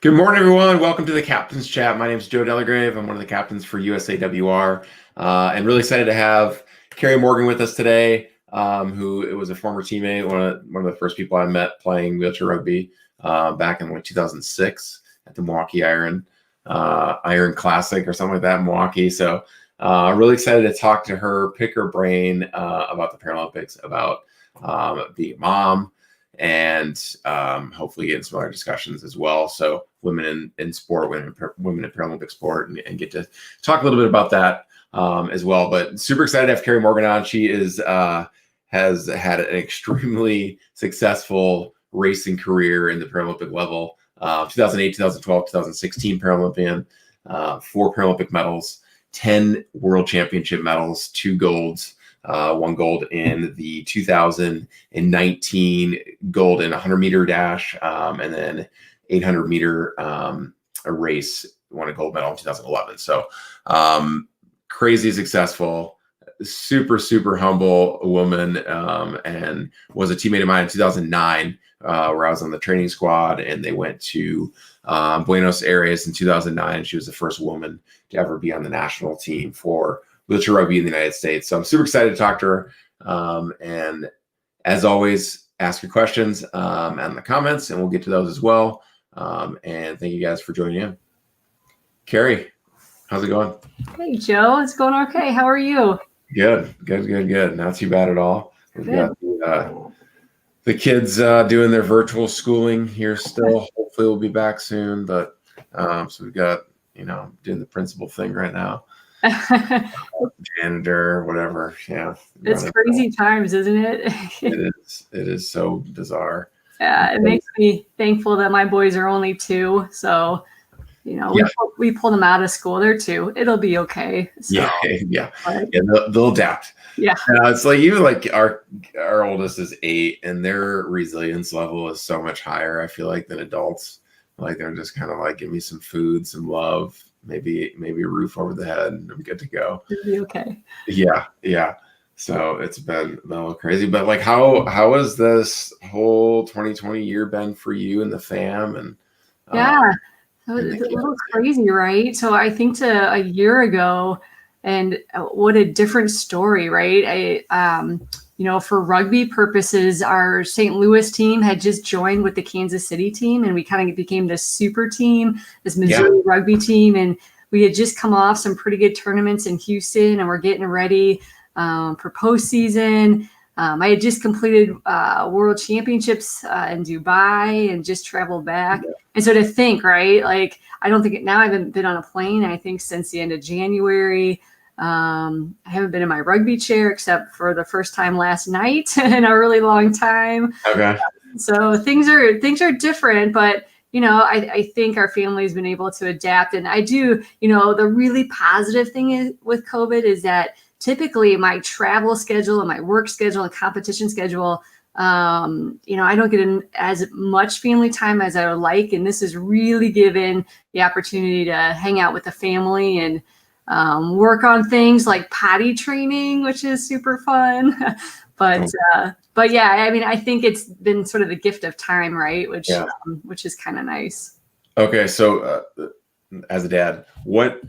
Good morning, everyone. Welcome to the Captain's Chat. My name is Joe Delagrave. I'm one of the captains for USA WR, and really excited to have Kerri Morgan with us today, who was a former teammate, one of the first people I met playing wheelchair rugby back in 2006 at the Milwaukee Iron Classic or something like that in Milwaukee. So really excited to talk to her, pick her brain about the Paralympics, about being a mom, and hopefully get in some other discussions as well. So women in sport, women in Paralympic sport, and get to talk a little bit about that as well. But super excited to have Kerri Morgan on. She has had an extremely successful racing career in the Paralympic level. 2008, 2012, 2016 Paralympian, 4 Paralympic medals, 10 world championship medals, 2 golds, 1 gold in the 2019 gold in 100-meter dash, and then 800-meter a race, won a gold medal in 2011. So crazy successful, super humble woman, and was a teammate of mine in 2009, where I was on the training squad, and they went to Buenos Aires in 2009. She was the first woman to ever be on the national team for wheelchair rugby in the United States. So I'm super excited to talk to her. And as always, ask your questions in the comments, and we'll get to those as well. And thank you guys for joining in. Kerri, how's it going? Hey, Joe. It's going okay. How are you? Good. Not too bad at all. We've got the kids doing their virtual schooling here still. Hopefully we'll be back soon. But so we've got, doing the principal thing right now. Janitor, whatever. Yeah, it's crazy times, isn't it? It is so bizarre. Yeah, it makes me thankful that my boys are only 2, so we pull them out of school. They're 2. It'll be okay. So, yeah. They'll adapt. Yeah, it's like even like our oldest is 8, and their resilience level is so much higher, I feel like, than adults. Like they're just kind of like, give me some food, some love, maybe a roof over the head, and I'm good to go. It'll be okay. Yeah. So it's been a little crazy, but like, how has this whole 2020 year been for you and the fam? And it's a little crazy, right? So I think to a year ago, and what a different story, right? For rugby purposes, our St. Louis team had just joined with the Kansas City team, and we kind of became this super team, this Missouri rugby team. And we had just come off some pretty good tournaments in Houston, and we're getting ready for postseason. I had just completed World Championships in Dubai and just traveled back. Yeah. And so to think, right, like I haven't been on a plane, I think, since the end of January. I haven't been in my rugby chair except for the first time last night in a really long time. Okay. So things are different, but I think our family has been able to adapt. And I do, the really positive thing with COVID is that typically my travel schedule and my work schedule and competition schedule, I don't get in as much family time as I would like. And this has really given the opportunity to hang out with the family and work on things like potty training, which is super fun. But yeah, I mean, I think it's been sort of the gift of time, right? Which is kind of nice. Okay. So as a dad, what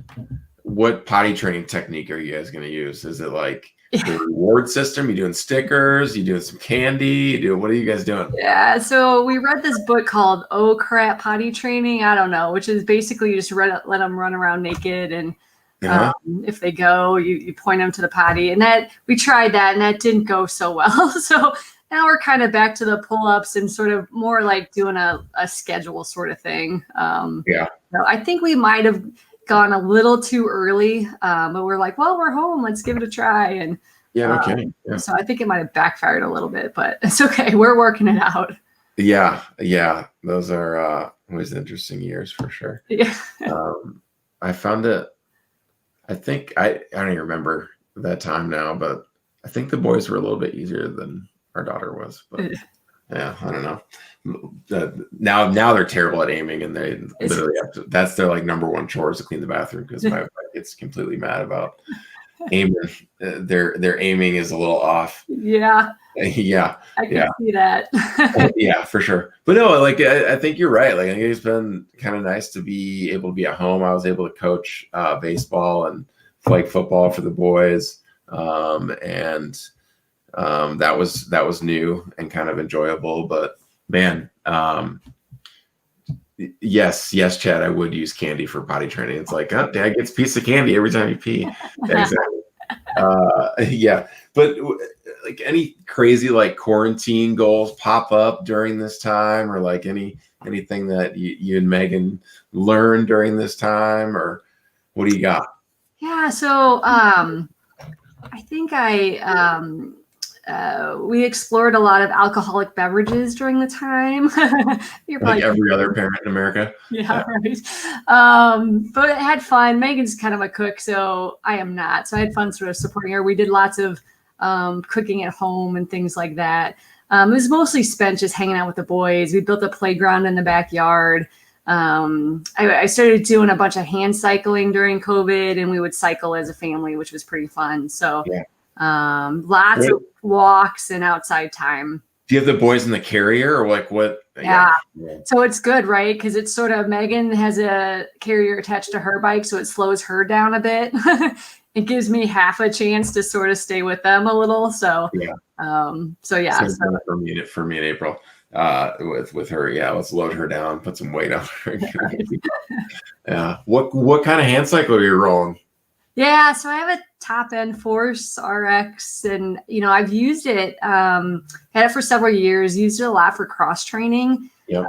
potty training technique are you guys going to use? Is it like the reward system? You doing stickers? You doing some candy? What are you guys doing? Yeah. So we read this book called "Oh Crap, Potty Training." I don't know, which is basically you just let them run around naked, and if they go, you point them to the potty. And that we tried that, and that didn't go so well. So now we're kind of back to the pull-ups and sort of more like doing a schedule sort of thing. So I think we might have gone a little too early, but we're like, well, we're home, let's give it a try. And so I think it might have backfired a little bit, but it's okay, we're working it out. Those are always interesting years for sure. I found it, I think I don't even remember that time now, but I think the boys were a little bit easier than our daughter was, but I don't know. Now they're terrible at aiming, and they literally that's their like number one chore is to clean the bathroom, because my wife gets completely mad about aiming, their aiming is a little off. Yeah, Yeah, I can see that. yeah, for sure. But no, like I think you're right. Like I think it's been kind of nice to be able to be at home. I was able to coach baseball and flag football for the boys, and that was new and kind of enjoyable. But man, yes, Chad, I would use candy for potty training. It's like, oh, Dad gets a piece of candy every time you pee. Exactly. Yeah, but like any crazy like quarantine goals pop up during this time, or like anything that you and Megan learned during this time, or what do you got? Yeah, so I think we explored a lot of alcoholic beverages during the time. You're like every other parent in America. Yeah, right. But I had fun. Megan's kind of a cook, so I am not. So I had fun sort of supporting her. We did lots of cooking at home and things like that. It was mostly spent just hanging out with the boys. We built a playground in the backyard. I started doing a bunch of hand cycling during COVID, and we would cycle as a family, which was pretty fun. So lots of walks and outside time. Do you have the boys in the carrier, or like what? Yeah. So it's good, right? Because it's sort of, Megan has a carrier attached to her bike, so it slows her down a bit. It gives me half a chance to sort of stay with them a little. So So for me in April, with her, let's load her down, put some weight on her. Yeah. What kind of hand cycle are you rolling? Yeah, so I have a top end Force RX, and I've used it, had it for several years, used it a lot for cross training. Yep.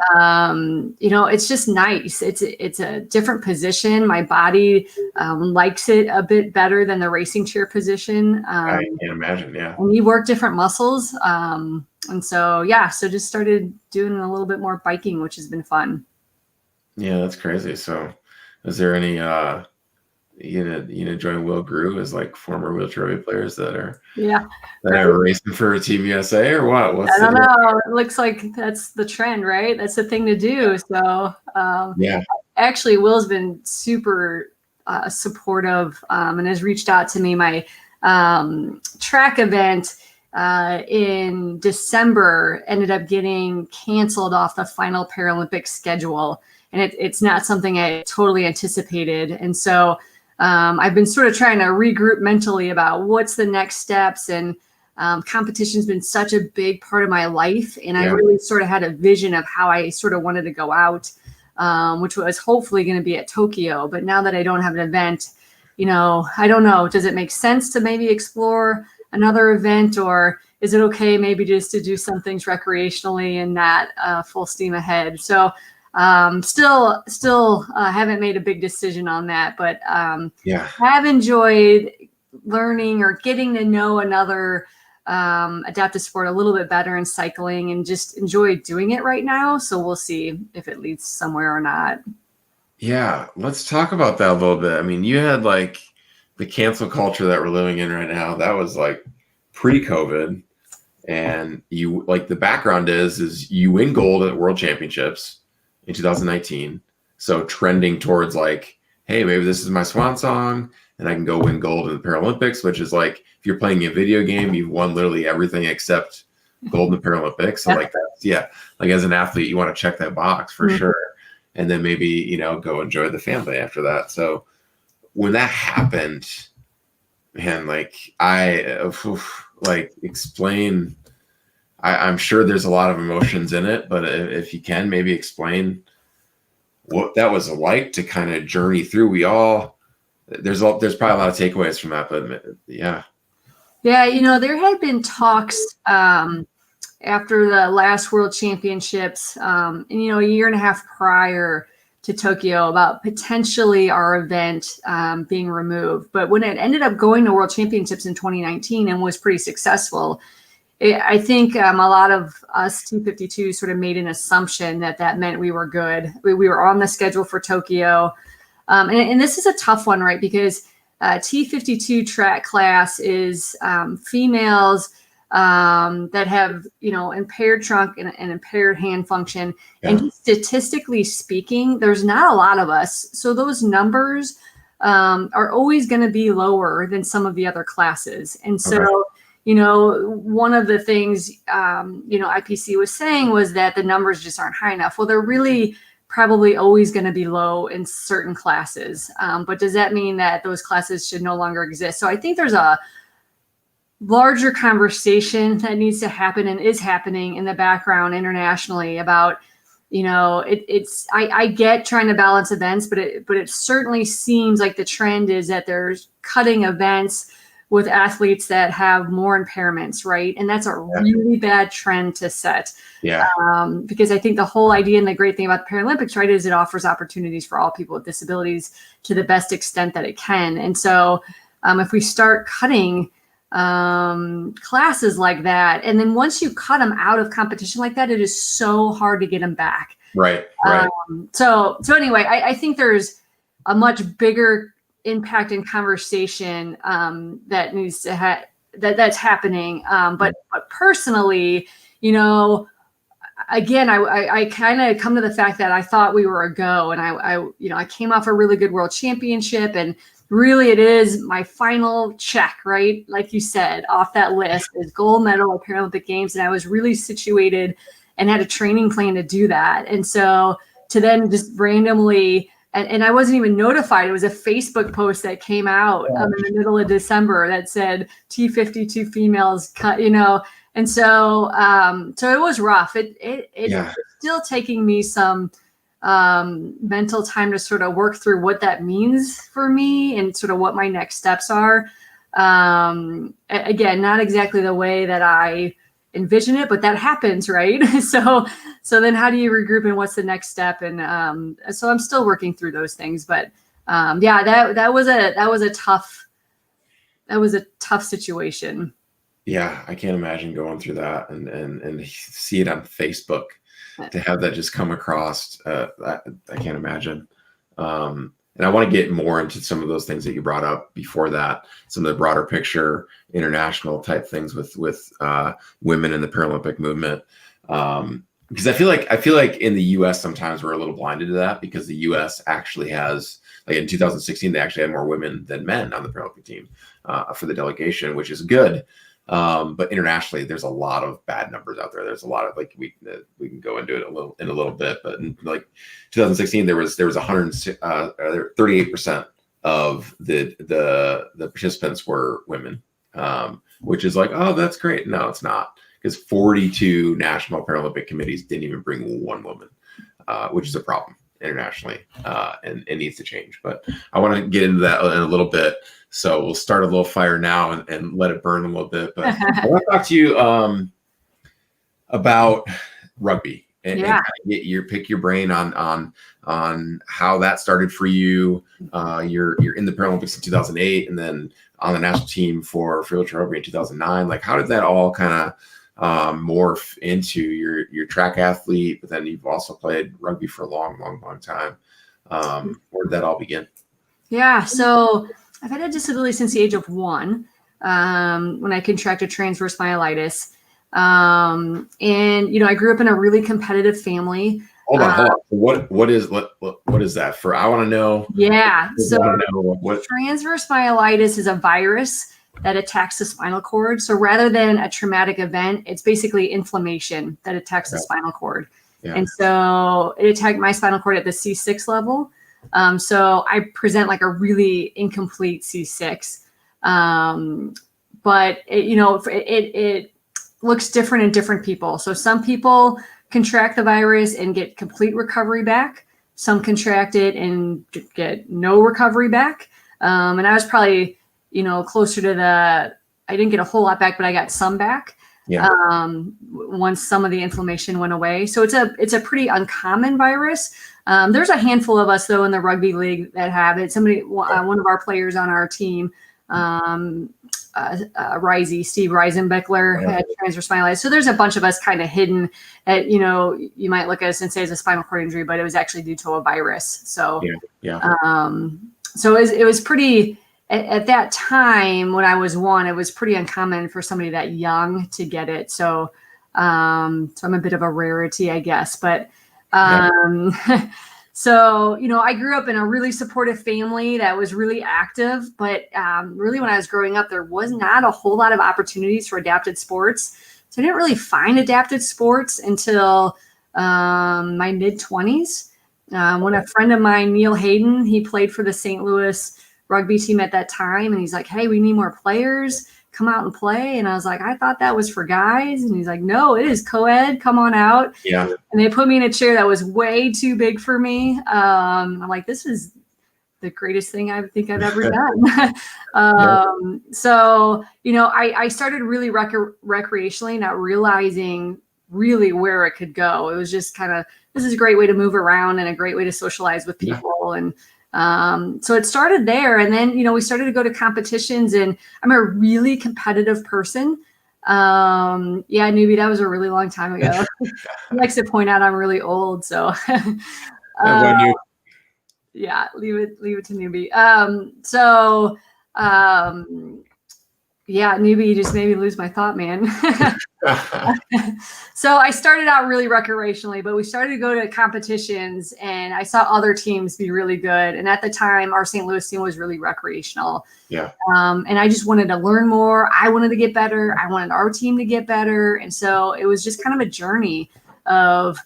It's just nice. It's a different position. My body likes it a bit better than the racing chair position. I can imagine, yeah. And you work different muscles. And so just started doing a little bit more biking, which has been fun. Yeah, that's crazy. So is there any join Will Grew as like former wheelchair rugby players that are racing for Team USA, or what? I don't know. It looks like that's the trend, right? That's the thing to do. So actually, Will's been super supportive and has reached out to me. My track event in December ended up getting canceled off the final Paralympic schedule, and it's not something I totally anticipated. And so I've been sort of trying to regroup mentally about what's the next steps, and competition's been such a big part of my life. And I really sort of had a vision of how I sort of wanted to go out, which was hopefully going to be at Tokyo. But now that I don't have an event, I don't know, does it make sense to maybe explore another event, or is it okay maybe just to do some things recreationally and not full steam ahead? So still haven't made a big decision on that, but have enjoyed learning or getting to know another adaptive sport a little bit better in cycling, and just enjoy doing it right now. So we'll see if it leads somewhere or not. Yeah, let's talk about that a little bit. I mean, you had like the cancel culture that we're living in right now. That was like pre-COVID, and you like the background is you win gold at World Championships in 2019. So trending towards like, hey, maybe this is my swan song and I can go win gold in the Paralympics, which is like, if you're playing a video game, you've won literally everything except gold in the Paralympics. So like that's, like as an athlete, you want to check that box for sure. And then maybe, go enjoy the family after that. So when that happened, man, like explain, I'm sure there's a lot of emotions in it, but if you can maybe explain what that was like to kind of journey through. There's probably a lot of takeaways from that, but yeah. There had been talks after the last World Championships, and a year and a half prior to Tokyo, about potentially our event being removed. But when it ended up going to World Championships in 2019 and was pretty successful, I think a lot of us T52 sort of made an assumption that meant we were good. We were on the schedule for Tokyo. And this is a tough one, right? Because T52 track class is females that have, impaired trunk and impaired hand function. And statistically speaking, there's not a lot of us. So those numbers are always going to be lower than some of the other classes. And so, Okay. one of the things, IPC was saying was that the numbers just aren't high enough. Well, they're really probably always going to be low in certain classes. But does that mean that those classes should no longer exist? So I think there's a larger conversation that needs to happen and is happening in the background internationally about, I get trying to balance events, but it certainly seems like the trend is that there's cutting events with athletes that have more impairments, right? And that's a really bad trend to set. Yeah. Because I think the whole idea and the great thing about the Paralympics, right, is it offers opportunities for all people with disabilities to the best extent that it can. And so if we start cutting classes like that, and then once you cut them out of competition like that, it is so hard to get them back. Right. So anyway, I think there's a much bigger impact and conversation that needs to that's happening. But personally, again, I kind of come to the fact that I thought we were a go, and I came off a really good world championship, and really it is my final check, right? Like you said, off that list is gold medal at Paralympic Games. And I was really situated and had a training plan to do that. And so to then just randomly, and I wasn't even notified. It was a Facebook post that came out in the middle of December that said T52 females cut, and so it was rough. It's still taking me some mental time to sort of work through what that means for me and sort of what my next steps are. Again, not exactly the way that I envision it, but that happens, right? So then how do you regroup and what's the next step? And so I'm still working through those things, but that was a tough situation. Yeah, I can't imagine going through that and see it on Facebook. To have that just come across, I can't imagine. And I want to get more into some of those things that you brought up before that, some of the broader picture, international type things with women in the Paralympic movement. Because I feel like in the U.S. sometimes we're a little blinded to that, because the U.S. actually has, like in 2016, they actually had more women than men on the Paralympic team for the delegation, which is good. But internationally, there's a lot of bad numbers out there. There's a lot of, like, we can go into it in a little bit, but in like 2016, there was 38% of the participants were women, which is like, oh, that's great. No, it's not, because 42 national Paralympic committees didn't even bring one woman, which is a problem internationally, and it needs to change. But I want to get into that in a little bit. So we'll start a little fire now and let it burn a little bit. But I want to talk to you about rugby and kind of pick your brain on how that started for you. You're in the Paralympics in 2008, and then on the national team for wheelchair rugby in 2009. Like, how did that all kind of morph into your track athlete? But then you've also played rugby for a long time. Where did that all begin? Yeah, so I've had a disability since the age of 1, when I contracted transverse myelitis. And, I grew up in a really competitive family. Hold on. What is that for? I want to know. Yeah. So what transverse myelitis is a virus that attacks the spinal cord. So rather than a traumatic event, it's basically inflammation that attacks the spinal cord. Yeah. And so it attacked my spinal cord at the C6 level. So I present like a really incomplete C6. But it looks different in different people. So some people contract the virus and get complete recovery back. Some contract it and get no recovery back. And I was probably, closer to I didn't get a whole lot back, but I got some back. Yeah. Once some of the inflammation went away. So it's a pretty uncommon virus. There's a handful of us though in the rugby league that have it. One of our players on our team, Steve Reisenbeckler, had transverse myelitis. So there's a bunch of us kind of hidden at, you might look at us and say it's a spinal cord injury, but it was actually due to a virus. So, so it was pretty, at that time when I was 1, it was pretty uncommon for somebody that young to get it. So, so I'm a bit of a rarity, I guess, but, So, I grew up in a really supportive family that was really active, but really when I was growing up, there was not a whole lot of opportunities for adapted sports. So I didn't really find adapted sports until my mid-20s. When a friend of mine, Neil Hayden, he played for the St. Louis rugby team at that time. And he's like, hey, we need more players. Come out and play. And I was like, I thought that was for guys. And he's like, no, it is co-ed. Come on out. Yeah. And they put me in a chair that was way too big for me. I'm like, this is the greatest thing I think I've ever done. So, I started really recreationally, not realizing really where it could go. It was just kind of, this is a great way to move around and a great way to socialize with people. And so it started there. And then, we started to go to competitions, and I'm a really competitive person. Newbie, that was a really long time ago. He likes to point out I'm really old. So, leave it to Newbie. Newbie, you just made me lose my thought, man. So I started out really recreationally, but we started to go to competitions, and I saw other teams be really good. And at the time, our St. Louis team was really recreational. Yeah. And I just wanted to learn more. I wanted to get better. I wanted our team to get better. And so it was just kind of a journey of,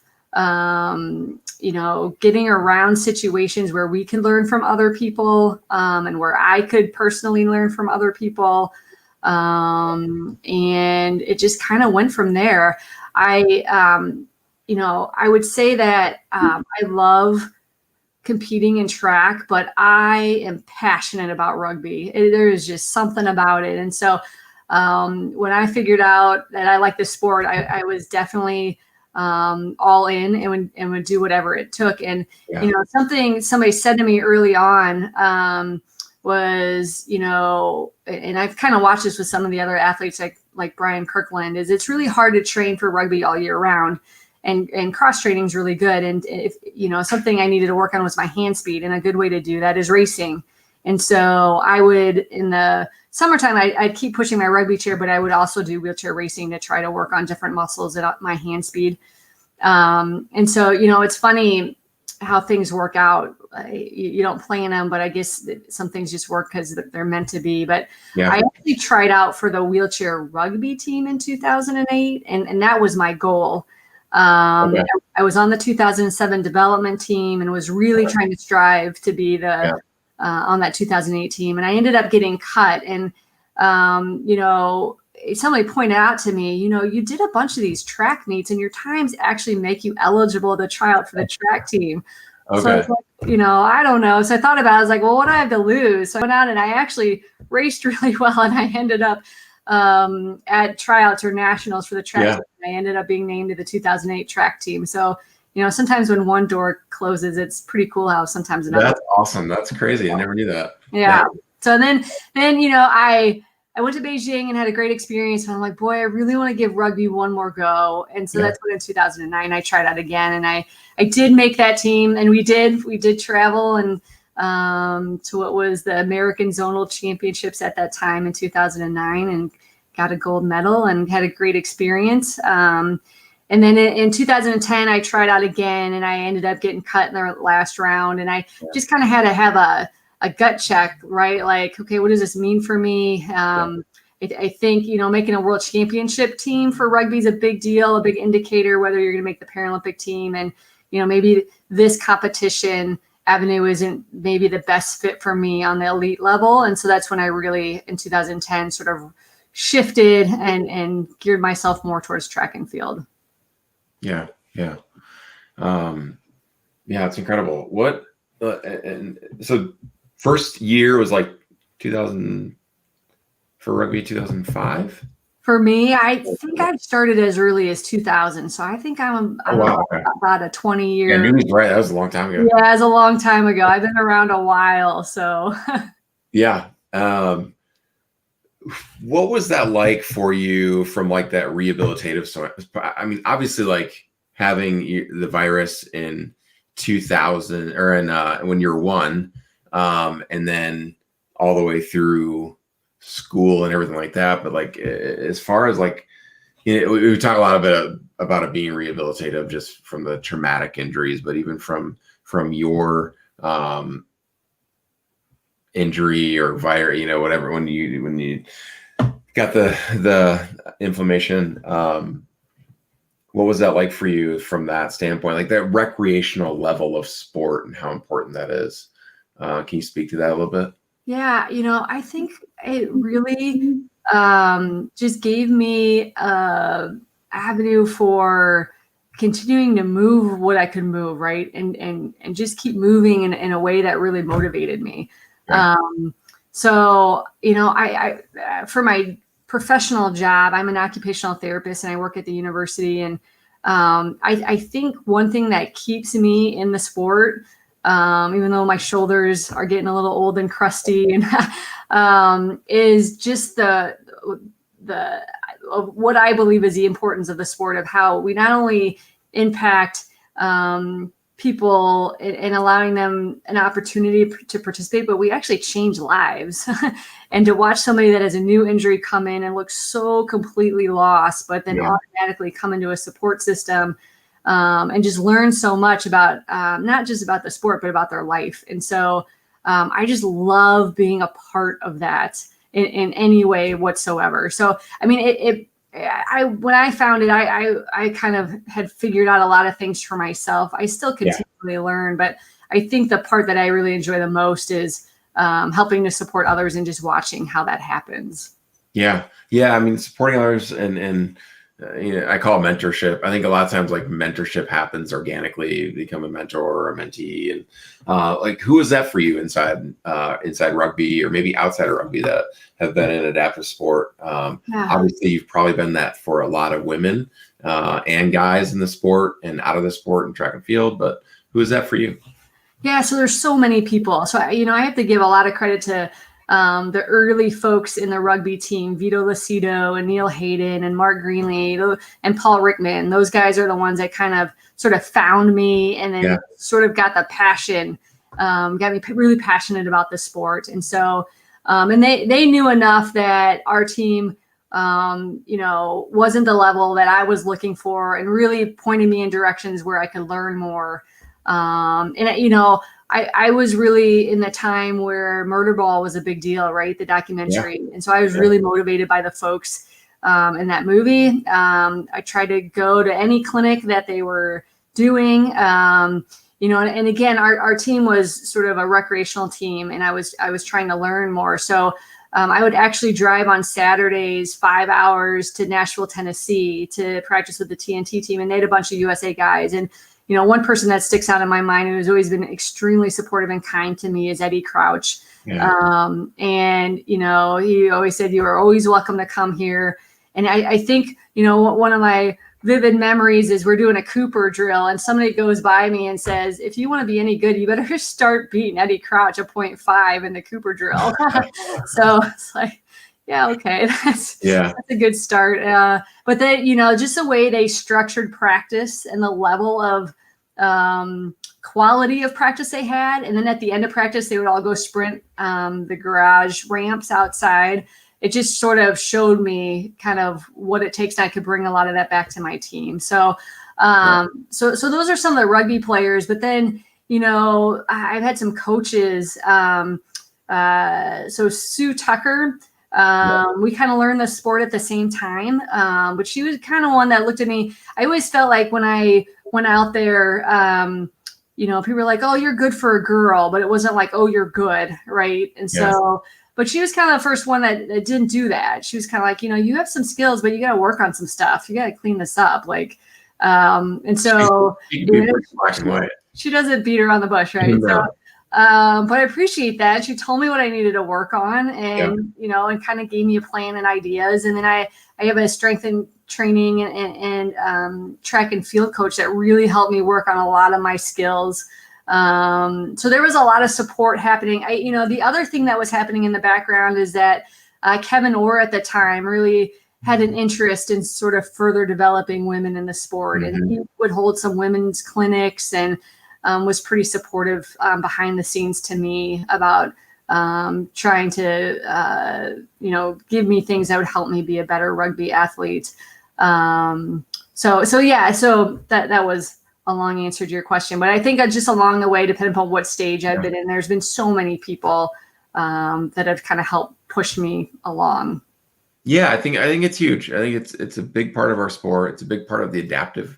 getting around situations where we could learn from other people, and where I could personally learn from other people. And it just kind of went from there. I would say that I love competing in track, but I am passionate about rugby. There is just something about it. And so when I figured out that I like the sport, I was definitely all in and would do whatever it took. And, something somebody said to me early on was, and I've kind of watched this with some of the other athletes like Brian Kirkland, is it's really hard to train for rugby all year round, and cross training is really good. And if, something I needed to work on was my hand speed, and a good way to do that is racing. And so I would, in the summertime, I'd keep pushing my rugby chair, but I would also do wheelchair racing to try to work on different muscles and my hand speed. And so, it's funny how things work out. You don't plan them, but I guess some things just work because they're meant to be. But I actually tried out for the wheelchair rugby team in 2008, and that was my goal. I was on the 2007 development team and was really trying to strive to be on that 2008 team. And I ended up getting cut. And, somebody pointed out to me, you did a bunch of these track meets, and your times actually make you eligible to try out for the track team. Okay. So I was like, I don't know. So I thought about it. I was like, well, what do I have to lose? So I went out and I actually raced really well, and I ended up at Tryouts or Nationals for the track team. I ended up being named to the 2008 track team. So, sometimes when one door closes, it's pretty cool how sometimes another. That's awesome. That's crazy. I never knew that. Yeah. So then I went to Beijing and had a great experience. And I'm like, boy, I really want to give rugby one more go. And so that's when in 2009 I tried out again, and I did make that team, and we did travel and to what was the American Zonal Championships at that time in 2009, and got a gold medal and had a great experience. And then in 2010 I tried out again, and I ended up getting cut in the last round, and I just kind of had to have a gut check, right? Like, okay, what does this mean for me? I think, making a world championship team for rugby is a big deal, a big indicator whether you're going to make the Paralympic team. And, maybe this competition avenue isn't maybe the best fit for me on the elite level. And so that's when I really, in 2010, sort of shifted and geared myself more towards track and field. Yeah. Yeah. It's incredible. What, and so first year was like 2000 for rugby, 2005. For me, I think I started as early as 2000. So I think I'm about a 20-year. Yeah, Newbie's right. That was a long time ago. Yeah, it was a long time ago. I've been around a while. So. Yeah. What was that like for you from like that rehabilitative? So, I mean, obviously, like having the virus in 2000 or in when you're one, and then all the way through school and everything like that. But like, as far as like, we talk a lot about it being rehabilitative just from the traumatic injuries, but even from from your injury or virus, whatever, when you got the inflammation. What was that like for you from that standpoint, like that recreational level of sport and how important that is? Can you speak to that a little bit? Yeah, I think it really just gave me a avenue for continuing to move what I could move, right? And just keep moving in a way that really motivated me. Right. So, I for my professional job, I'm an occupational therapist and I work at the university. And I think one thing that keeps me in the sport, even though my shoulders are getting a little old and crusty, and is just the what I believe is the importance of the sport, of how we not only impact people and allowing them an opportunity to participate, but we actually change lives. And to watch somebody that has a new injury come in and look so completely lost, but then automatically come into a support system and just learn so much about not just about the sport, but about their life. And so I just love being a part of that in any way whatsoever. So, I mean, when I found it, I kind of had figured out a lot of things for myself. I still continually learn, but I think the part that I really enjoy the most is helping to support others and just watching how that happens. Yeah. I mean, supporting others and I call it mentorship. I think a lot of times, like, mentorship happens organically. You become a mentor or a mentee, and like, who is that for you inside rugby, or maybe outside of rugby, that have been in adaptive sport? Obviously, you've probably been that for a lot of women and guys in the sport and out of the sport and track and field. But who is that for you? Yeah, so there's so many people. So I have to give a lot of credit to the early folks in the rugby team, Vito Lucido and Neil Hayden and Mark Greenlee and Paul Rickman. Those guys are the ones that kind of sort of found me and then sort of got the passion, got me really passionate about the sport. And so, and they knew enough that our team, wasn't the level that I was looking for, and really pointed me in directions where I could learn more. I was really in the time where Murderball was a big deal, right? The documentary. And so I was really motivated by the folks in that movie. I tried to go to any clinic that they were doing, and again, our team was sort of a recreational team, and I was trying to learn more. So I would actually drive on Saturdays 5 hours to Nashville, Tennessee to practice with the TNT team, and they had a bunch of USA guys. And one person that sticks out in my mind, who's always been extremely supportive and kind to me, is Eddie Crouch. And he always said, "You are always welcome to come here." And I think, one of my vivid memories is we're doing a Cooper drill, and somebody goes by me and says, "If you want to be any good, you better start beating Eddie Crouch a 0.5 in the Cooper drill." So it's like, yeah, okay, that's a good start. But they, just the way they structured practice and the level of quality of practice they had. And then at the end of practice, they would all go sprint the garage ramps outside. It just sort of showed me kind of what it takes. And I could bring a lot of that back to my team. So, so those are some of the rugby players. But then, I've had some coaches. So Sue Tucker, we kind of learned the sport at the same time. But she was kind of one that looked at me. I always felt like when I went out there, people were like, "Oh, you're good for a girl," but it wasn't like, "Oh, you're good." Right. And so, but she was kind of the first one that didn't do that. She was kind of like, you have some skills, but you got to work on some stuff. You got to clean this up. Like, and so she doesn't beat her on the bush. Right. No. So, but I appreciate that. She told me what I needed to work on, and, and kind of gave me a plan and ideas. And then I have a strength and training and track and field coach that really helped me work on a lot of my skills. So there was a lot of support happening. The other thing that was happening in the background is that Kevin Orr at the time really had an interest in sort of further developing women in the sport. And he would hold some women's clinics and was pretty supportive behind the scenes to me about trying to, give me things that would help me be a better rugby athlete. So that was a long answer to your question, but I think just along the way, depending upon what stage I've been in, there's been so many people that have kind of helped push me along. Yeah, I think it's huge. I think it's a big part of our sport. It's a big part of the adaptive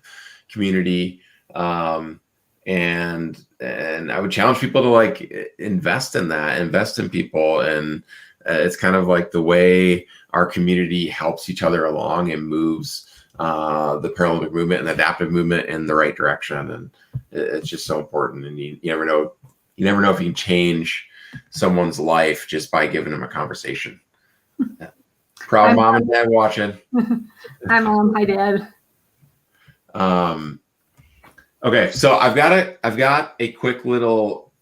community. And I would challenge people to like invest in that, invest in people. And it's kind of like the way our community helps each other along and moves the Paralympic movement and the adaptive movement in the right direction. And it's just so important. And you never know if you can change someone's life just by giving them a conversation. Proud mom and dad watching. Hi mom, hi dad. Okay, so I've got a quick little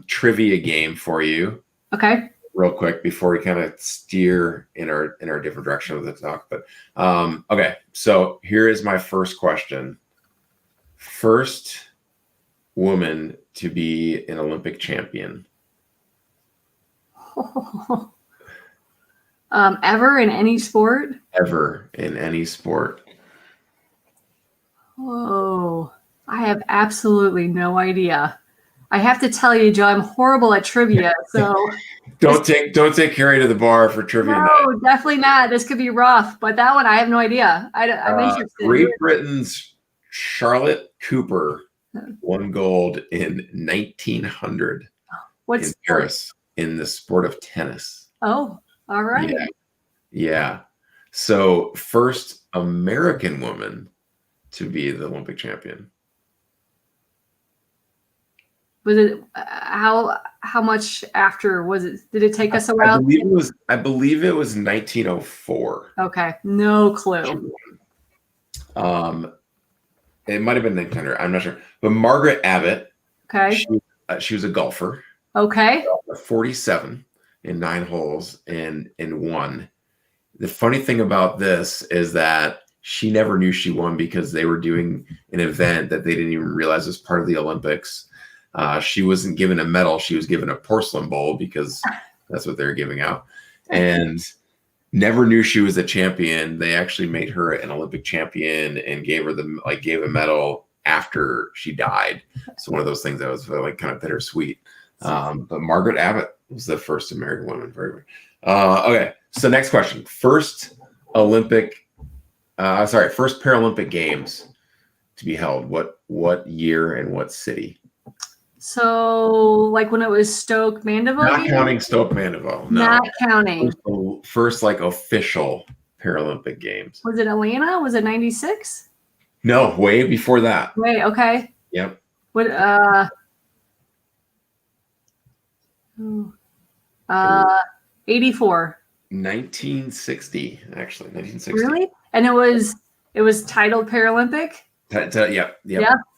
trivia game for you. Okay. Real quick before we kind of steer in our different direction of the talk. But okay, so here is my first question. First woman to be an Olympic champion. Ever in any sport? Ever in any sport. Oh, I have absolutely no idea. I have to tell you, Joe, I'm horrible at trivia. So don't take Kerri to the bar for trivia. No, definitely not. This could be rough, but that one I have no idea. I'm interested. Great Britain's Charlotte Cooper won gold in 1900 in Paris in the sport of tennis. Oh, all right. Yeah. So first American woman to be the Olympic champion. Was it how much after was it? Did it take us a while? I believe it was 1904. Okay, no clue. It might have been 1900. I'm not sure. But Margaret Abbott. Okay. She was a golfer. Okay. 47 in 9 holes and won. The funny thing about this is that she never knew she won because they were doing an event that they didn't even realize was part of the Olympics. She wasn't given a medal. She was given a porcelain bowl because that's what they were giving out. And never knew she was a champion. They actually made her an Olympic champion and gave her gave a medal after she died. So one of those things that was like kind of bittersweet. But Margaret Abbott was the first American woman. Okay. So next question. First Paralympic Games to be held. What year and what city? So, like when it was Stoke Mandeville? Not counting Stoke Mandeville. No. Not counting. First like official Paralympic Games. Was it Atlanta? Was it 96? No, way before that. Wait, okay. Yep. What 84. 1960, actually. 1960. Really? And it was titled Paralympic? Yep.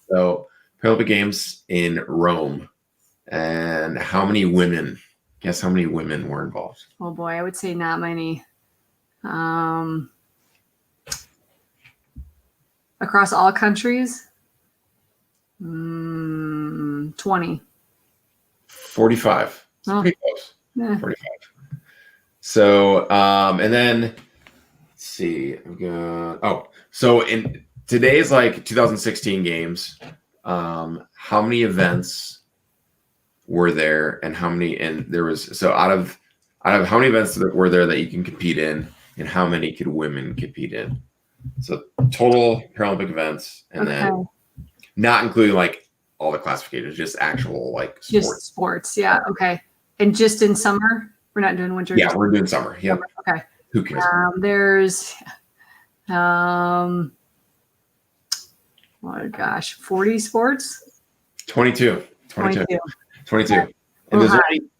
So Paralympic Games in Rome. And how many women? Guess how many women were involved? Oh boy, I would say not many. Across all countries? 20. 45. Oh. Pretty close. Yeah. 45. So, and then let's see. So in today's like 2016 games, how many events were there, and how many? And there was out of how many events were there that you can compete in, and how many could women compete in? So total Paralympic events, and then not including like all the classifications, just actual like sports. Just sports, yeah. Okay, and just in summer. We're not doing winter. Yeah, we're doing summer. Yep. Okay. Who cares? There's, oh gosh, 40 sports? 22. And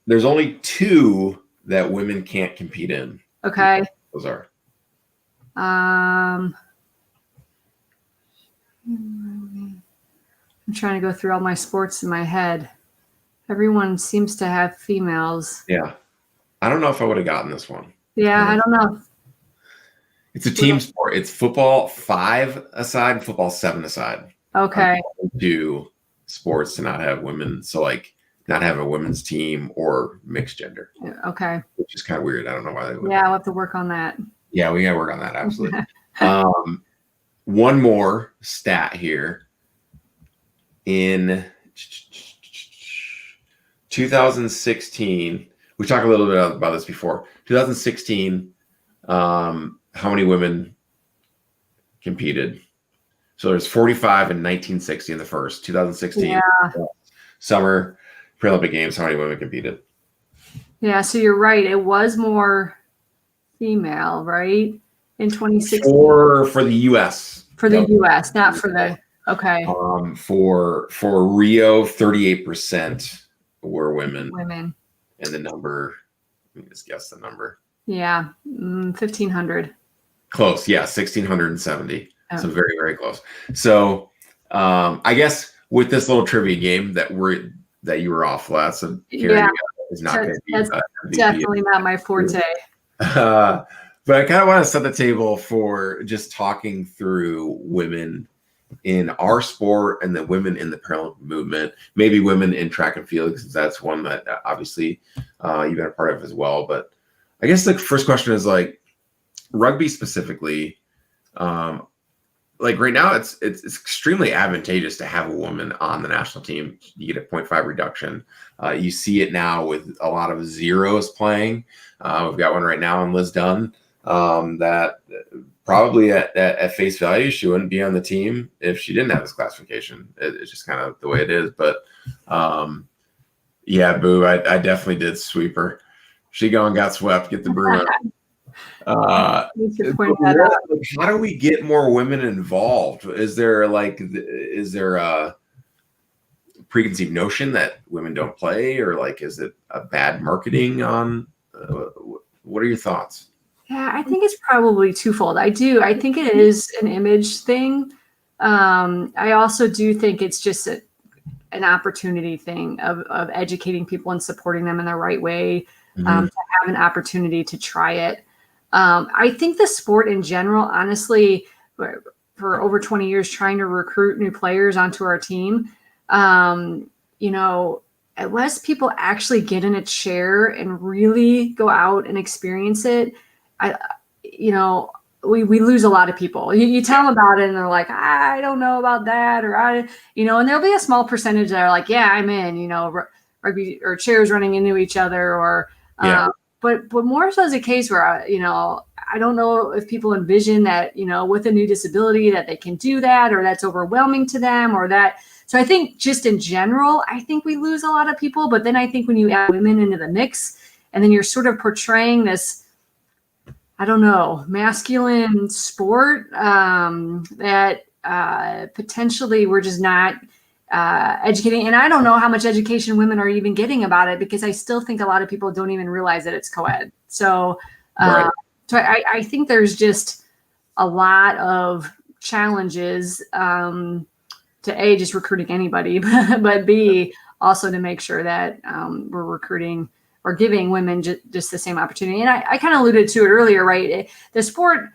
there's only 2 that women can't compete in. Okay. Those are. I'm trying to go through all my sports in my head. Everyone seems to have females. Yeah. I don't know if I would have gotten this one. Yeah, I don't know. It's a team sport. It's football 5-a-side, football 7-a-side. Okay. 2 sports to not have women. So like not have a women's team or mixed gender. Okay. Which is kind of weird. I don't know why they would. Yeah, I'll have to work on that. Yeah, we got to work on that. Absolutely. One more stat here. in 2016, we talked a little bit about this before. 2016, how many women competed? So there's 45 in 1960 in the first. 2016 summer Paralympic Games, how many women competed? Yeah, so you're right. It was more female, right? In 2016. For the U.S. For the U.S., not for the okay. For Rio, 38% were women. Women. And the number, let me just guess the number. Yeah, 1,500. Close, yeah, 1,670. Oh. So very, very close. So I guess with this little trivia game that you were off last, so Kerri is not going to be. That's definitely not my forte. But I kind of want to set the table for just talking through women in our sport and the women in the Paralympic movement, maybe women in track and field, because that's one that obviously you've been a part of as well. But I guess the first question is like rugby specifically. Like right now, it's extremely advantageous to have a woman on the national team. You get a 0.5 reduction. You see it now with a lot of zeros playing. We've got one right now in Liz Dunn that probably at face value, she wouldn't be on the team if she didn't have this classification. It's just kind of the way it is. But yeah, boo, I definitely did sweep her. She got swept, get the broom out. How do we get more women involved? Is there a preconceived notion that women don't play, or like is it a bad marketing on what are your thoughts? Yeah, I think it's probably twofold. I think it is an image thing. I also do think it's just an opportunity thing of educating people and supporting them in the right way, to have an opportunity to try it. I think the sport in general, honestly, for over 20 years, trying to recruit new players onto our team, unless people actually get in a chair and really go out and experience it, we lose a lot of people. You tell them about it and they're like, I don't know about that. And there'll be a small percentage that are like, yeah, I'm in, rugby or chairs running into each other or, but more so is a case where, I don't know if people envision that, with a new disability that they can do that, or that's overwhelming to them or that. So I think just in general, I think we lose a lot of people. But then I think when you add women into the mix and then you're sort of portraying this, I don't know, masculine sport that potentially we're just not educating. And I don't know how much education women are even getting about it, because I still think a lot of people don't even realize that it's co-ed. So, right. So I think there's just a lot of challenges to A, just recruiting anybody, but B, also to make sure that we're recruiting or giving women just the same opportunity. And I kind of alluded to it earlier, right? The sport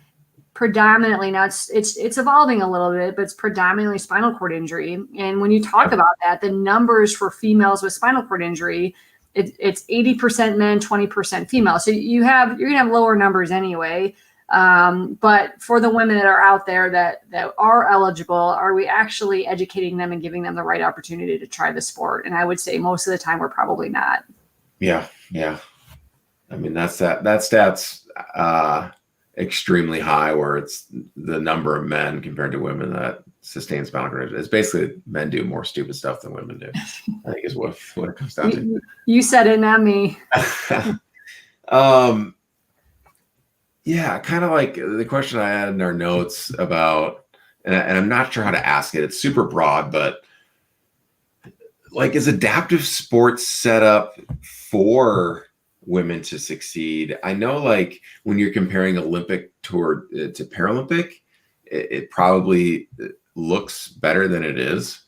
predominantly now it's evolving a little bit, but it's predominantly spinal cord injury. And when you talk about that, the numbers for females with spinal cord injury, it's 80% men, 20% female. So you're gonna have lower numbers anyway. But for the women that are out there that are eligible, are we actually educating them and giving them the right opportunity to try the sport? And I would say most of the time we're probably not. Yeah. I mean, that stat's extremely high, where it's the number of men compared to women that sustain spinal cord injury. It's basically men do more stupid stuff than women do, I think is what it comes down to. You said it, not me. Yeah, kind of like the question I had in our notes about, and I'm not sure how to ask it. It's super broad, but like, is adaptive sports set up for women to succeed? I know, like, when you're comparing Olympic to Paralympic, it probably looks better than it is.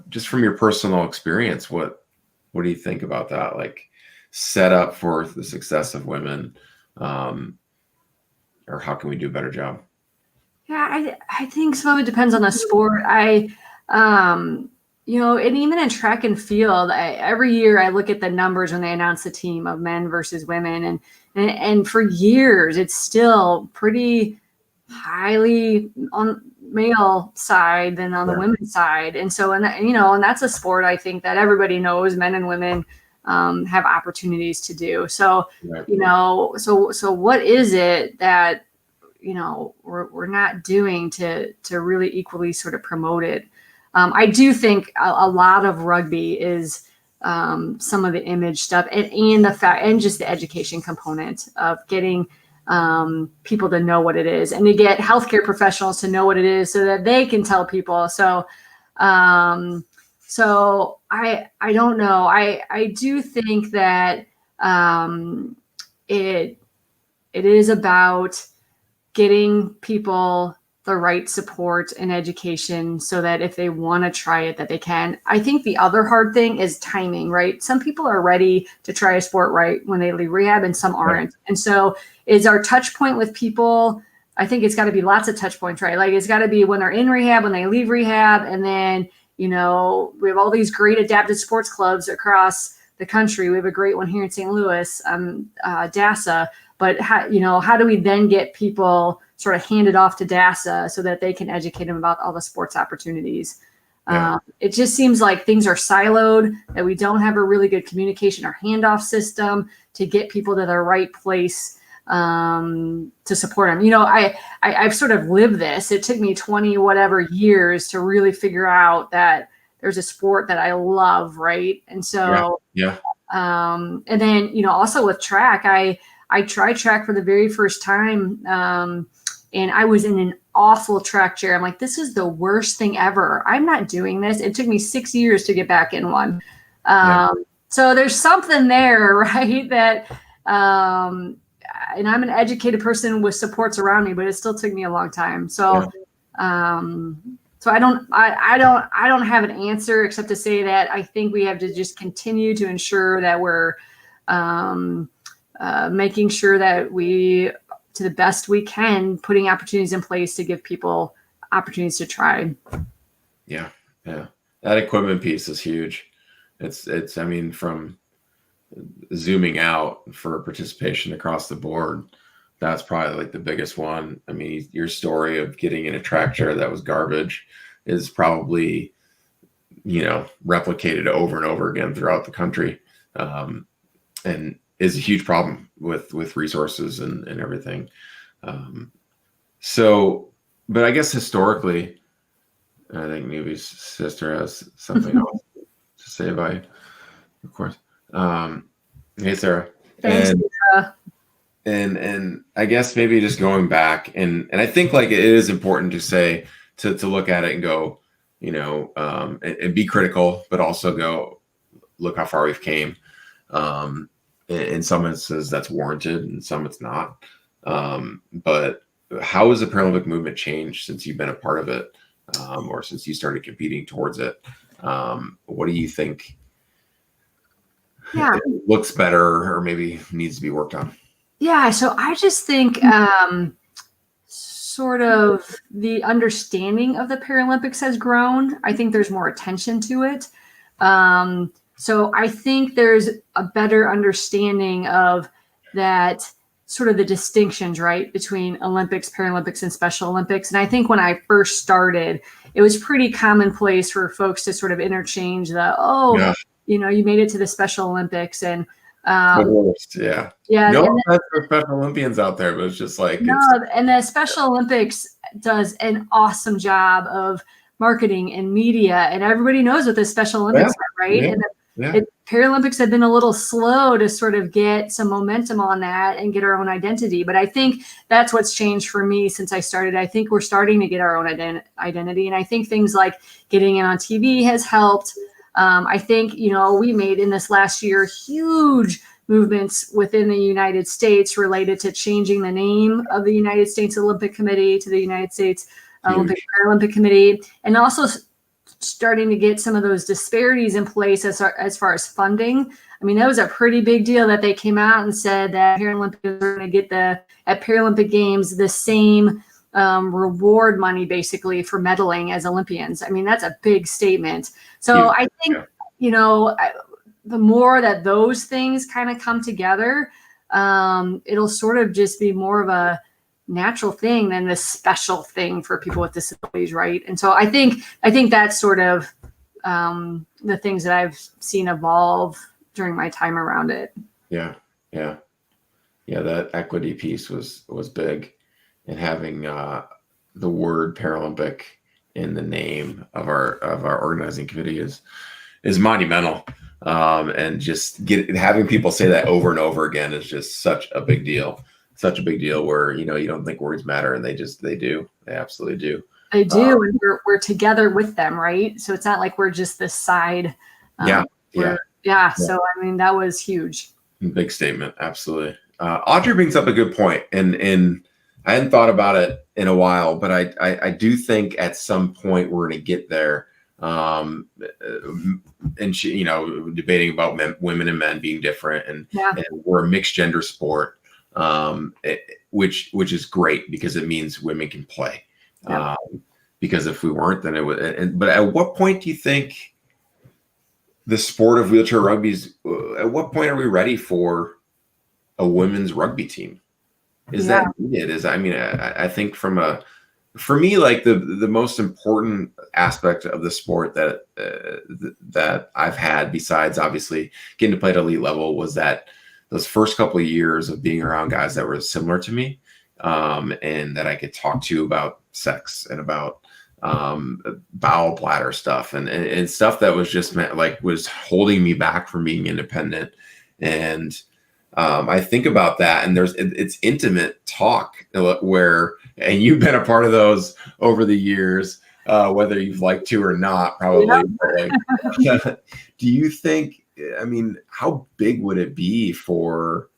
Just from your personal experience, what do you think about that? Like, set up for the success of women, or how can we do a better job? Yeah, I think some of it depends on the sport. And even in track and field, every year I look at the numbers when they announce the team of men versus women, and for years it's still pretty highly on male side than on the women's side. And so, and that's a sport I think that everybody knows, men and women have opportunities to do. So, so what is it that, we're not doing to really equally sort of promote it? I do think a lot of rugby is some of the image stuff and the fact, and just the education component of getting people to know what it is, and to get healthcare professionals to know what it is so that they can tell people. So, so I don't know. I do think that it is about getting people the right support and education so that if they want to try it, that they can. I think the other hard thing is timing, right? Some people are ready to try a sport right when they leave rehab and some aren't. And so is our touch point with people, I think it's got to be lots of touch points, right? Like it's got to be when they're in rehab, when they leave rehab, and then, we have all these great adapted sports clubs across the country. We have a great one here in St. Louis, DASA. But how do we then get people sort of handed off to DASA so that they can educate them about all the sports opportunities? It just seems like things are siloed, that we don't have a really good communication or handoff system to get people to the right place to support them. I've sort of lived this. It took me 20 whatever years to really figure out that there's a sport that I love, right? And so, and then, also with track, I tried track for the very first time, and I was in an awful track chair. I'm like, this is the worst thing ever. I'm not doing this. It took me 6 years to get back in one. So there's something there, right? That, and I'm an educated person with supports around me, but it still took me a long time. So, so I don't have an answer except to say that I think we have to just continue to ensure that we're, making sure that we, to the best we can, putting opportunities in place to give people opportunities to try. Yeah. That equipment piece is huge. It's, I mean, from zooming out for participation across the board, that's probably like the biggest one. I mean, your story of getting in a track chair that was garbage is probably, replicated over and over again throughout the country. And is a huge problem with resources and everything. But I guess historically, I think Newbie's sister has something else to say about you, of course. Hey, Sarah. Thanks, Sarah. And I guess maybe just going back and I think like it is important to say, to look at it and go, and be critical, but also go look how far we've came. In some instances that's warranted, and some it's not. But how has the Paralympic movement changed since you've been a part of it, or since you started competing towards it? What do you think it looks better or maybe needs to be worked on? Yeah, so I just think sort of the understanding of the Paralympics has grown. I think there's more attention to it. So I think there's a better understanding of that, sort of the distinctions, right, between Olympics, Paralympics, and Special Olympics. And I think when I first started, it was pretty commonplace for folks to sort of interchange you made it to the Special Olympics. And no offense for Special Olympians out there, but it's just like and the Special Olympics does an awesome job of marketing and media, and everybody knows what the Special Olympics are, right? Paralympics have been a little slow to sort of get some momentum on that and get our own identity. But I think that's what's changed for me since I started. I think we're starting to get our own identity. And I think things like getting in on TV has helped. I think, we made in this last year huge movements within the United States related to changing the name of the United States Olympic Committee to the United States Olympic Paralympic Committee, and also starting to get some of those disparities in place as far as funding. I mean, that was a pretty big deal that they came out and said that Paralympics are going to get at Paralympic Games the same reward money basically for medaling as Olympians. I mean, that's a big statement. So I think, the more that those things kind of come together, it'll sort of just be more of a natural thing than the special thing for people with disabilities, right? And so I think that's sort of the things that I've seen evolve during my time around it. Yeah. That equity piece was big, and having the word Paralympic in the name of our organizing committee is monumental. And just having people say that over and over again is just such a big deal. Such a big deal where, you don't think words matter, and they do. They absolutely do. They do. And we're together with them, right? So it's not like we're just this side. Yeah. So, I mean, that was huge. Big statement. Absolutely. Audrey brings up a good point, and I hadn't thought about it in a while, but I do think at some point we're going to get there. And she, debating about women and men being different, and we're a mixed gender sport, which is great because it means women can play. Yeah. Because if we weren't, then it would. But at what point do you think the sport of wheelchair rugby at what point are we ready for a women's rugby team? Is that needed? I think for me, like the most important aspect of the sport that I've had, besides obviously getting to play at elite level, was that those first couple of years of being around guys that were similar to me, and that I could talk to about sex and about bowel bladder stuff and stuff that was just was holding me back from being independent. And I think about that, and it's intimate talk where, and you've been a part of those over the years, whether you've liked to or not, probably. Yeah. But do you think, how big would it be for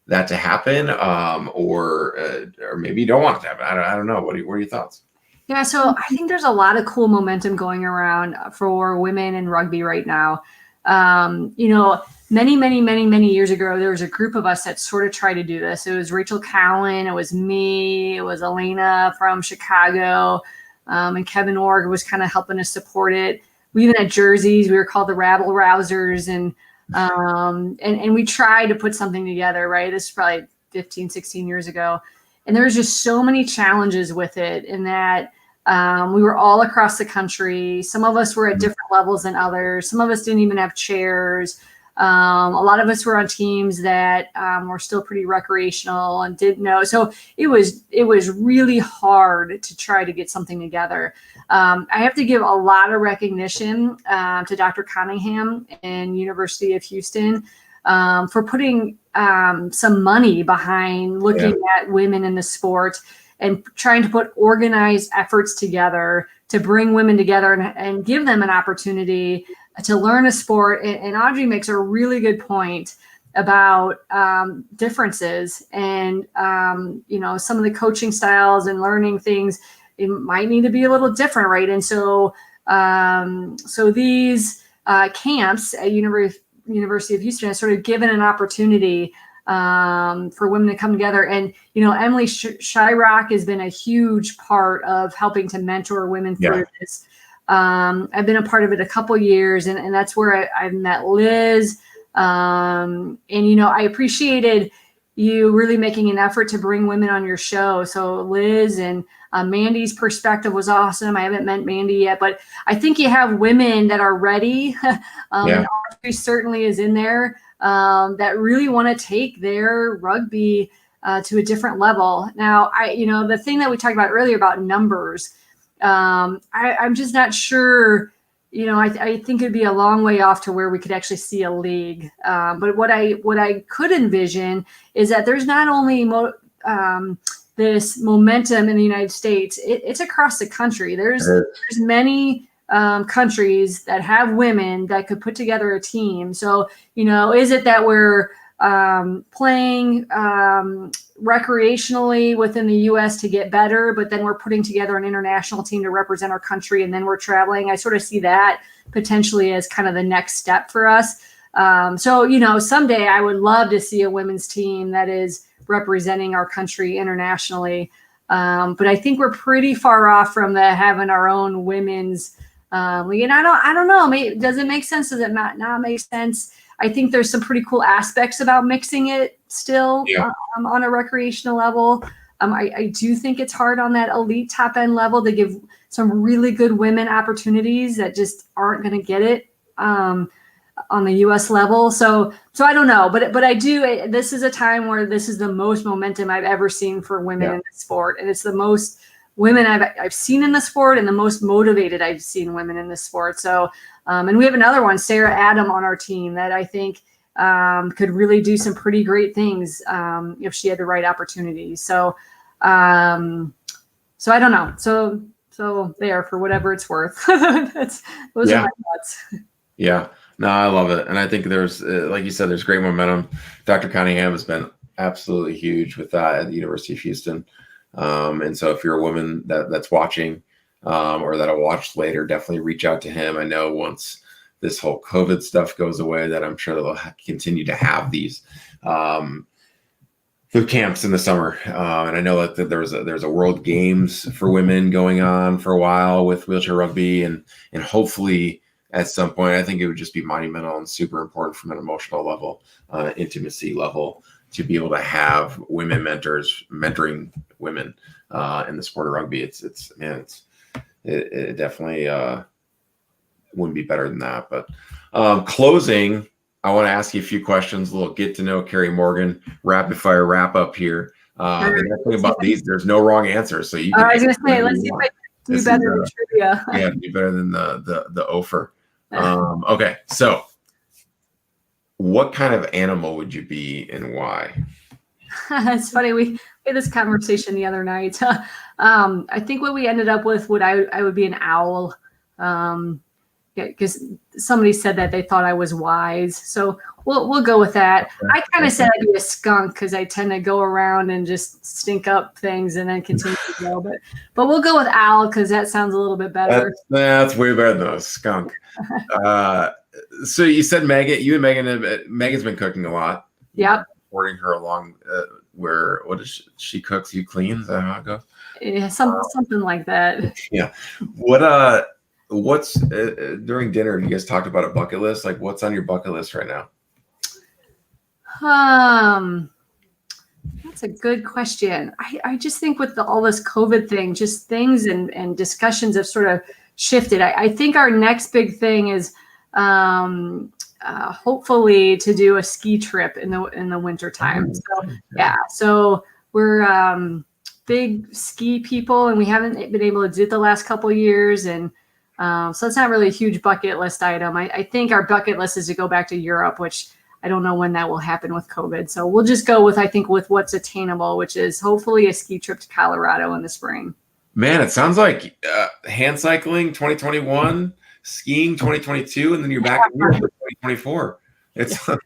that to happen? Or maybe you don't want it to happen. I don't know. What are your thoughts? Yeah, so I think there's a lot of cool momentum going around for women in rugby right now. Many years ago, there was a group of us that sort of tried to do this. It was Rachel Cowan, it was me, it was Elena from Chicago, and Kevin Org was kind of helping us support it. We even had jerseys. We were called the Rabble Rousers, and we tried to put something together, right? This is probably 15, 16 years ago. And there was just so many challenges with it, in that we were all across the country. Some of us were at different levels than others. Some of us didn't even have chairs. A lot of us were on teams that were still pretty recreational and didn't know. So it was really hard to try to get something together. I have to give a lot of recognition to Dr. Cunningham and University of Houston for putting some money behind looking at women in the sport and trying to put organized efforts together to bring women together and give them an opportunity to learn a sport. And Audrey makes a really good point about differences and, some of the coaching styles and learning things, it might need to be a little different, right? And so these camps at University of Houston has sort of given an opportunity for women to come together. And, Emily Shyrock has been a huge part of helping to mentor women through this. I've been a part of it a couple years, and that's where I've met Liz. And I appreciated you really making an effort to bring women on your show. So Liz and Mandy's perspective was awesome. I haven't met Mandy yet, but I think you have women that are ready. And Audrey certainly is in there, that really want to take their rugby to a different level. Now, the thing that we talked about earlier about numbers, I'm just not sure. I think it'd be a long way off to where we could actually see a league. But what I could envision is that there's not only this momentum in the United States, it's across the country. There's many countries that have women that could put together a team. So, is it that we're playing recreationally within the U.S. to get better, but then we're putting together an international team to represent our country, and then we're traveling? I sort of see that potentially as kind of the next step for us. So, someday I would love to see a women's team that is representing our country internationally. But I think we're pretty far off from having our own women's league. And I don't know. Does it make sense? Does it not make sense? I think there's some pretty cool aspects about mixing it still on a recreational level. I do think it's hard on that elite top end level to give some really good women opportunities that just aren't going to get it on the U.S. level. So I don't know, but I do. This is a time where this is the most momentum I've ever seen for women in the sport, and it's the most women I've seen in the sport, and the most motivated I've seen women in the sport. So, and we have another one, Sarah Adam, on our team that I think could really do some pretty great things if she had the right opportunity. So I don't know. So there, for whatever it's worth. Those are my thoughts. Yeah. No, I love it. And I think there's, like you said, there's great momentum. Dr. Cunningham has been absolutely huge with that at the University of Houston. And so if you're a woman that's watching or that'll watch later, definitely reach out to him. I know once this whole COVID stuff goes away, that I'm sure they'll continue to have these the camps in the summer. And I know that there's a World Games for women going on for a while with wheelchair rugby, and hopefully at some point, I think it would just be monumental and super important from an emotional level, intimacy level, to be able to have women mentors mentoring women in the sport of rugby. It definitely wouldn't be better than that. But closing, I want to ask you a few questions, a little get to know Kerri Morgan, rapid fire wrap up here. The next thing about these, there's no wrong answers. So you can I was going to say, let's see if I can do better than trivia. Yeah, do better than the Ofer. Okay, so what kind of animal would you be and why? It's funny, we had this conversation the other night. I think what we ended up with, I would be an owl, because somebody said that they thought I was wise, so we'll go with that. I kind of said I'd be a skunk because I tend to go around and just stink up things and then continue to go, but we'll go with owl because that sounds a little bit better. That's way better than a skunk. So you said Megan, you and Megan, Megan's been cooking a lot. Yep. Supporting her along what does she cooks, you clean? Is that how it goes? Yeah, something like that. Yeah. What's during dinner, you guys talked about a bucket list? Like, what's on your bucket list right now? That's a good question. I just think with all this COVID thing, just things and discussions have sort of shifted. I think our next big thing is hopefully to do a ski trip in the winter time. So yeah, so we're big ski people, and we haven't been able to do it the last couple of years, and so it's not really a huge bucket list item. I think our bucket list is to go back to Europe, which I don't know when that will happen with COVID. So we'll just go with what's attainable, which is hopefully a ski trip to Colorado in the spring. Man, it sounds like hand cycling 2021, skiing 2022, and then you're back in Europe for 2024. It's there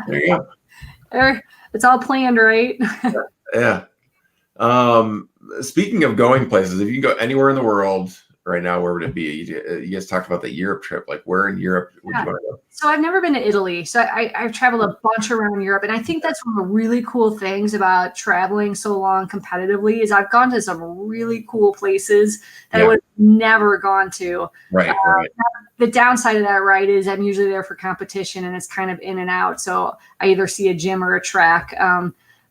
you go. It's all planned, right? Yeah. Speaking of going places, if you can go anywhere in the world right now, where would it be? You guys talked about the Europe trip. Like, where in Europe would you want to go? So I've never been to Italy. So I've traveled a bunch around Europe. And I think that's one of the really cool things about traveling so long competitively is I've gone to some really cool places that I would have never gone to. Right. The downside of that, right, is I'm usually there for competition and it's kind of in and out. So I either see a gym or a track.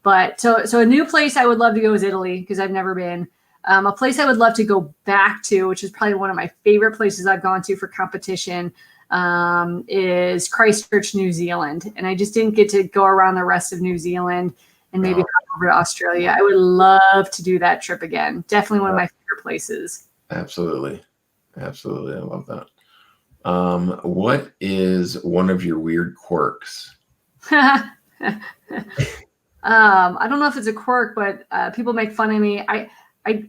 But so a new place I would love to go is Italy because I've never been. A place I would love to go back to, which is probably one of my favorite places I've gone to for competition, is Christchurch, New Zealand. And I just didn't get to go around the rest of New Zealand and maybe come over to Australia. I would love to do that trip again. Definitely one of my favorite places. Absolutely. I love that. What is one of your weird quirks? I don't know if it's a quirk, but people make fun of me. I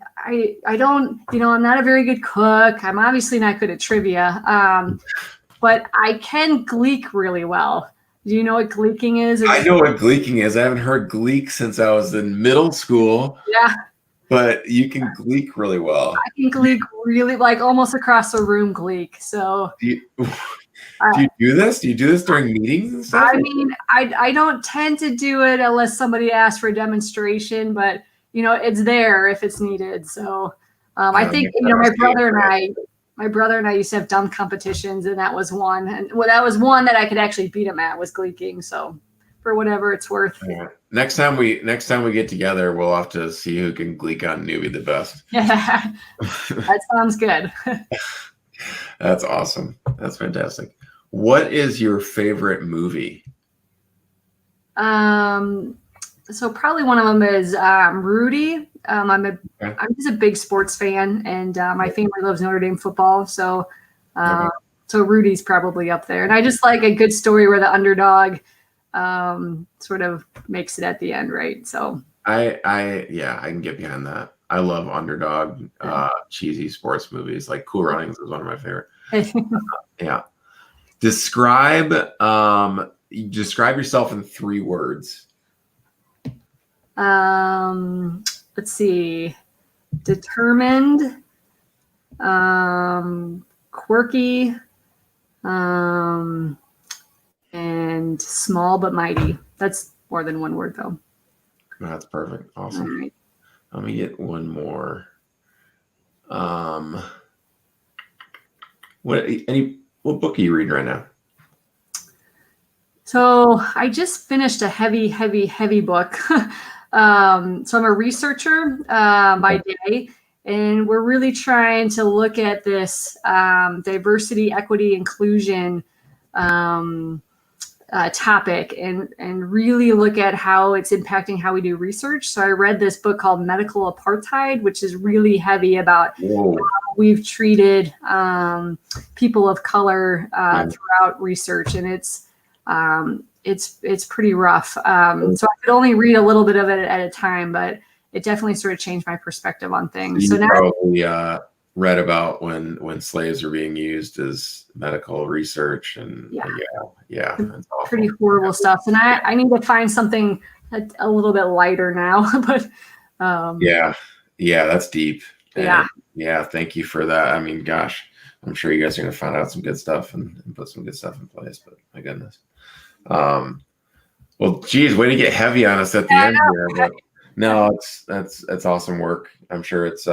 don't, I'm not a very good cook. I'm obviously not good at trivia, but I can gleek really well. Do you know what gleeking is? I know what gleeking is. I haven't heard gleek since I was in middle school. Yeah. But you can gleek really well. I can gleek really, like almost across the room gleek. So do you do this? Do you do this during meetings and stuff? I mean, I don't tend to do it unless somebody asks for a demonstration, but it's there if it's needed. So I think, my brother and I used to have dumb competitions, and that was one. And that was one that I could actually beat him at, was gleeking. So for whatever it's worth. Yeah. Next time we get together, we'll have to see who can gleek on newbie the best. Yeah, that sounds good. That's awesome. That's fantastic. What is your favorite movie? So probably one of them is Rudy. I'm just a big sports fan, and my family loves Notre Dame football, so so Rudy's probably up there. And I just like a good story where the underdog sort of makes it at the end, right? So I can get behind that. I love underdog cheesy sports movies. Like Cool Runnings is one of my favorite. Yeah. Describe yourself in 3 words. Let's see. Determined, quirky, and small but mighty. That's more than 1 word though. That's perfect. Awesome. All right. Let me get one more. What book are you reading right now? So I just finished a heavy book. So I'm a researcher by day, and we're really trying to look at this diversity, equity, inclusion topic and really look at how it's impacting how we do research. So I read this book called Medical Apartheid, which is really heavy about how we've treated people of color throughout research, and it's pretty rough. So I could only read a little bit of it at a time, but it definitely sort of changed my perspective on things. So now probably read about when slaves are being used as medical research, and yeah, that's pretty horrible stuff. And I need to find something a little bit lighter now. But that's deep. And, thank you for that. I mean, gosh, I'm sure you guys are going to find out some good stuff and put some good stuff in place. But my goodness. Well, geez, way to get heavy on us at the end here. But no, that's awesome work. I'm sure it's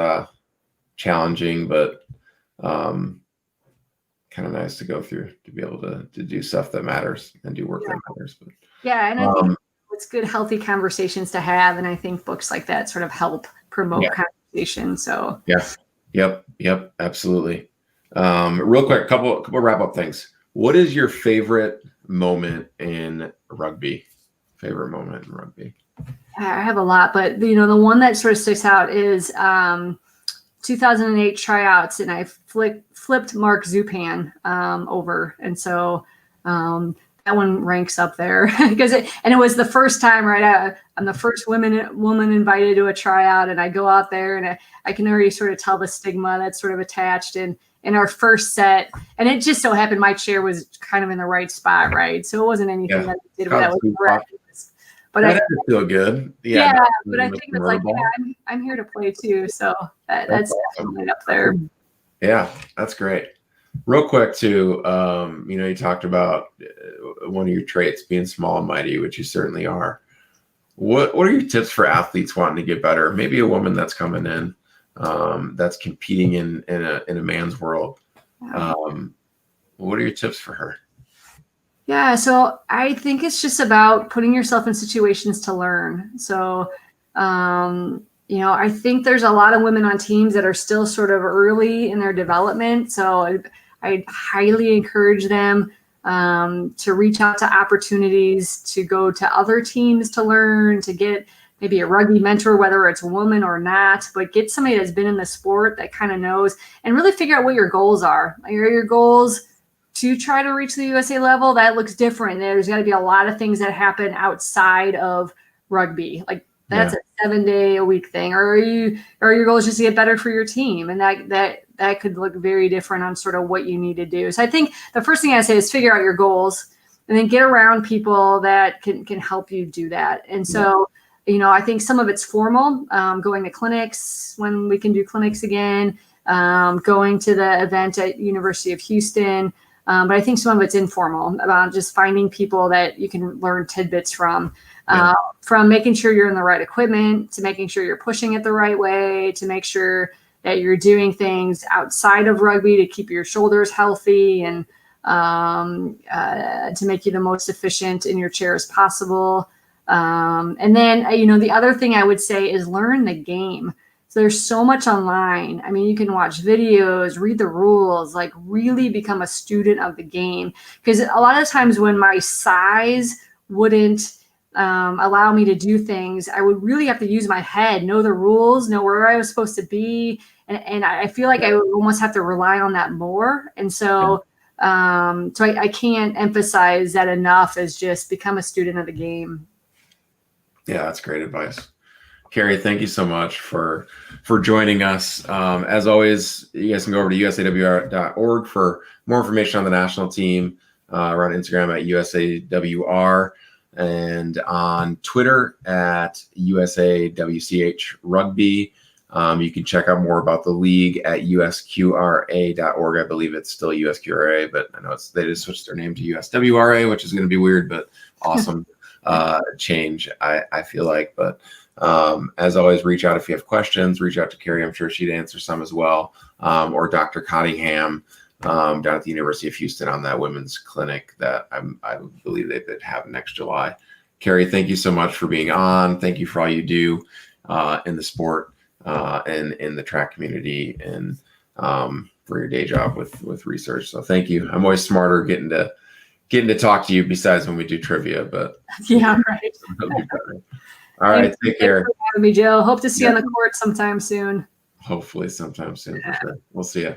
challenging, but kind of nice to go through, to be able to do stuff that matters and do work that matters. But and I think it's good, healthy conversations to have, and I think books like that sort of help promote conversation. So yep, absolutely. Real quick, couple wrap up things. What is your favorite moment in rugby? I have a lot, but the one that sort of sticks out is 2008 Tryouts, and I flipped Mark Zupan over, and so that one ranks up there because it was the first time, right? I'm the first woman invited to a tryout, and I go out there, and I can already sort of tell the stigma that's sort of attached. And in our first set, and it just so happened my chair was kind of in the right spot, right? So it wasn't anything that I did that was miraculous. But I feel good. But I think it's like, I'm here to play too. So that's definitely up there. Yeah, that's great. Real quick too, you talked about one of your traits being small and mighty, which you certainly are. What are your tips for athletes wanting to get better? Maybe a woman that's coming in, that's competing in a man's world. What are your tips for her? Yeah, so I think it's just about putting yourself in situations to learn. So, I think there's a lot of women on teams that are still sort of early in their development. So I highly encourage them to reach out to opportunities, to go to other teams to learn, to get maybe a rugby mentor, whether it's a woman or not, but get somebody that's been in the sport that kind of knows, and really figure out what your goals are. Are your goals to try to reach the USA level? That looks different. There's got to be a lot of things that happen outside of rugby. Like that's a 7-day-a-week thing. Or are your goals just to get better for your team? And that could look very different on sort of what you need to do. So I think the first thing I say is figure out your goals, and then get around people that can help you do that. And so, I think some of it's formal, going to clinics when we can do clinics again, going to the event at University of Houston. But I think some of it's informal, about just finding people that you can learn tidbits from making sure you're in the right equipment, to making sure you're pushing it the right way, to make sure that you're doing things outside of rugby to keep your shoulders healthy. And to make you the most efficient in your chair as possible. And then, the other thing I would say is learn the game. So there's so much online. I mean, you can watch videos, read the rules, like really become a student of the game. Because a lot of times when my size wouldn't allow me to do things, I would really have to use my head, know the rules, know where I was supposed to be. And I feel like I would almost have to rely on that more. And so, I can't emphasize that enough, as just become a student of the game. Yeah, that's great advice. Kerri, thank you so much for joining us. As always, you guys can go over to usawr.org for more information on the national team. We're on Instagram at USAWR and on Twitter at USAWCH Rugby. You can check out more about the league at usqra.org. I believe it's still USQRA, but I know they just switched their name to USWRA, which is going to be weird, but awesome change, I feel like. But as always, reach out if you have questions. Reach out to Kerri. I'm sure she'd answer some as well. Or Dr. Cottingham down at the University of Houston on that women's clinic that I believe they could have next July. Kerri, thank you so much for being on. Thank you for all you do in the sport and in the track community, and for your day job with research. So thank you. I'm always smarter getting to talk to you besides when we do trivia, but yeah, right. All right, take care. Thanks for having me, Jill. Hope to see you on the court sometime soon. Hopefully sometime soon, for sure. We'll see you.